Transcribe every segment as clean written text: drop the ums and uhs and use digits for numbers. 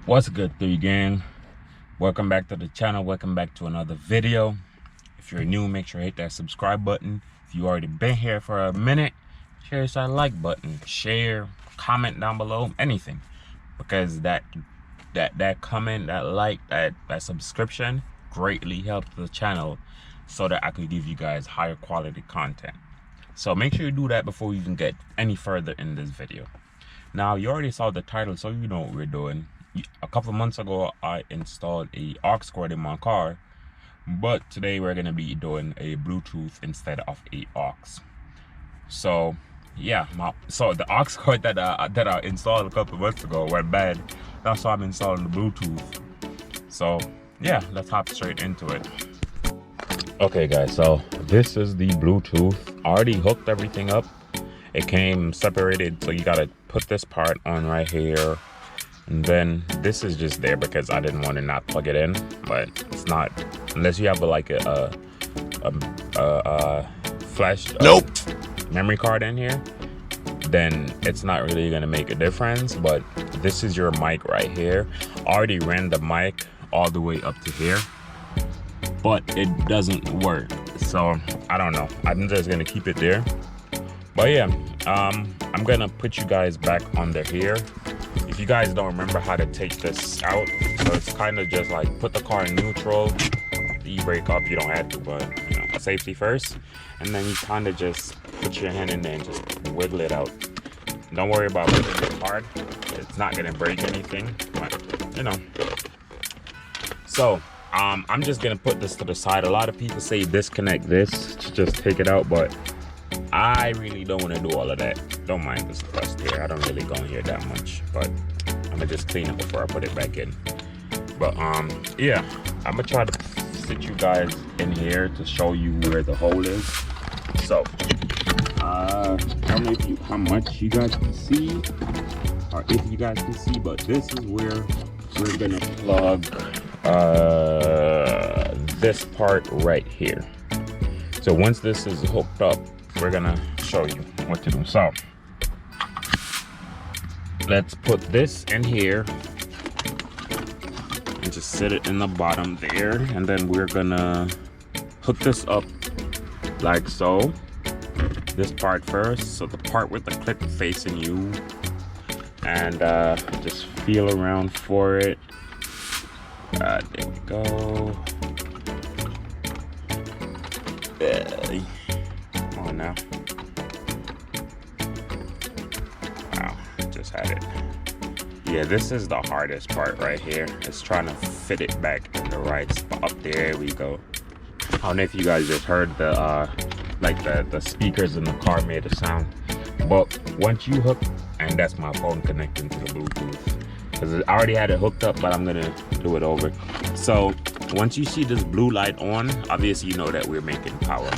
What's good, 3 gang? Welcome back to the channel. Welcome back to another video. If you're new, make sure to hit that subscribe button. If you already been here for a minute, hit that like button, share, comment down below, anything, because that comment, that like, that subscription greatly helps the channel so that I could give you guys higher quality content. So make sure you do that before you even get any further in this video. Now, you already saw the title, so you know what we're doing. A couple of months ago, I installed a aux cord in my car, but today we're gonna be doing a Bluetooth instead of a aux. So yeah, so the aux cord that I installed a couple of months ago went bad. That's why I'm installing the Bluetooth. So yeah, let's hop straight into it. Okay guys, so this is the Bluetooth. I already hooked everything up. It came separated, so you gotta put this part on right here. And then this is just there because I didn't want to not plug it in, but it's not, unless you have like a flash memory card in here, then it's not really gonna make a difference. But this is your mic right here. I already ran the mic all the way up to here, but it doesn't work. So I don't know. I'm just gonna keep it there. But yeah, I'm gonna put you guys back under here. If you guys don't remember how to take this out, so it's kind of just like put the car in neutral, e-brake up, you don't have to, but you know, safety first, and then you kind of just put your hand in there and just wiggle it out. Don't worry about making it hard, it's not gonna break anything, but you know. So I'm just gonna put this to the side. A lot of people say disconnect this to just take it out, but I really don't want to do all of that. Don't mind this crust here. I don't really go in here that much, but I'm gonna just clean it before I put it back in. But yeah, I'm gonna try to sit you guys in here to show you where the hole is. So I don't know how much you guys can see, or if you guys can see, but this is where we're gonna plug this part right here. So once this is hooked up, we're gonna show you what to do. So let's put this in here and just set it in the bottom there, and then we're gonna hook this up like so. This part first, so the part with the clip facing you, and just feel around for it. There we go. Come on now. Wow, just had it. Yeah, this is the hardest part right here. It's trying to fit it back in the right spot. Up there we go. I don't know if you guys just heard the like the speakers in the car made a sound. But once you hook, and that's my phone connecting to the Bluetooth, because I already had it hooked up, but I'm gonna do it over. So once you see this blue light on, obviously you know that we're making power.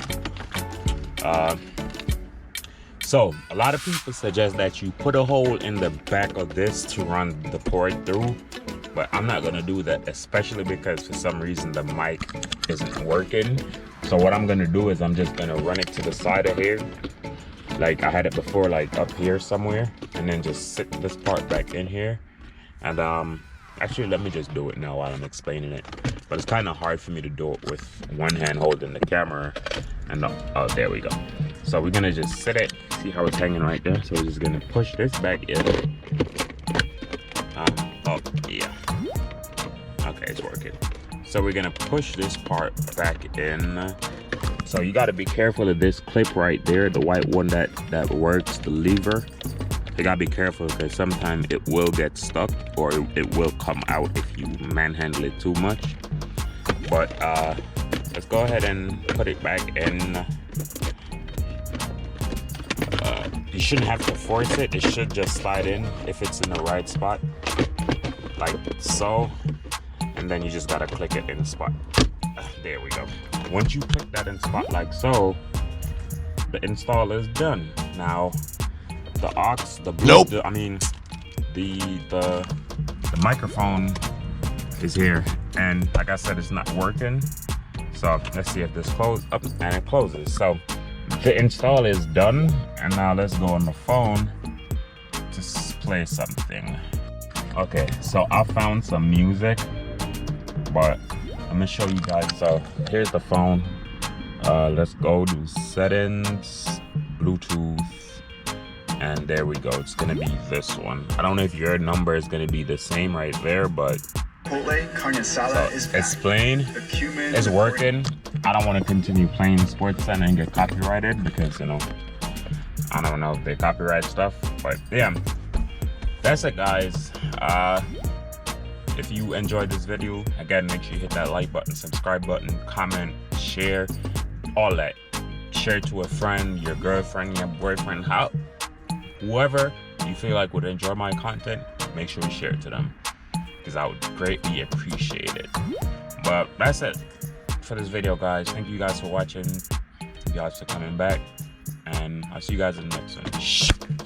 So a lot of people suggest that you put a hole in the back of this to run the cord through, but I'm not gonna do that, especially because for some reason the mic isn't working. So what I'm gonna do is I'm just gonna run it to the side of here, like I had it before, like up here somewhere, and then just sit this part back in here. And actually, let me just do it now while I'm explaining it. But it's kind of hard for me to do it with one hand holding the camera. And oh, there we go. So we're gonna just sit it. See how it's hanging right there? So we're just gonna push this back in. Oh yeah. Okay, it's working. So we're gonna push this part back in. So you gotta be careful of this clip right there, the white one that works, the lever. You gotta be careful because sometimes it will get stuck or it will come out if you manhandle it too much. But let's go ahead and put it back in. You shouldn't have to force it. It should just slide in if it's in the right spot, like so. And then you just gotta click it in the spot. There we go. Once you click that in spot like so, the install is done. Now the aux, the Bluetooth, I mean the microphone is here, and like I said, it's not working. So let's see if this closes up, and it closes. So the install is done, and now let's go on the phone to play something. Okay, so I found some music, but I'm gonna show you guys. So here's the phone. Let's go to settings, Bluetooth, and there we go. It's gonna be this one. I don't know if your number is gonna be the same right there, but so it's playing, it's working. I don't want to continue playing Sports Center and get copyrighted because, you know, I don't know if they copyright stuff, but yeah, that's it, guys. If you enjoyed this video, again, make sure you hit that like button, subscribe button, comment, share, all that. Share it to a friend, your girlfriend, your boyfriend, whoever you feel like would enjoy my content. Make sure you share it to them, because I would greatly appreciate it. But that's it for this video, guys. Thank you guys for watching. You guys for coming back, and I'll see you guys in the next one.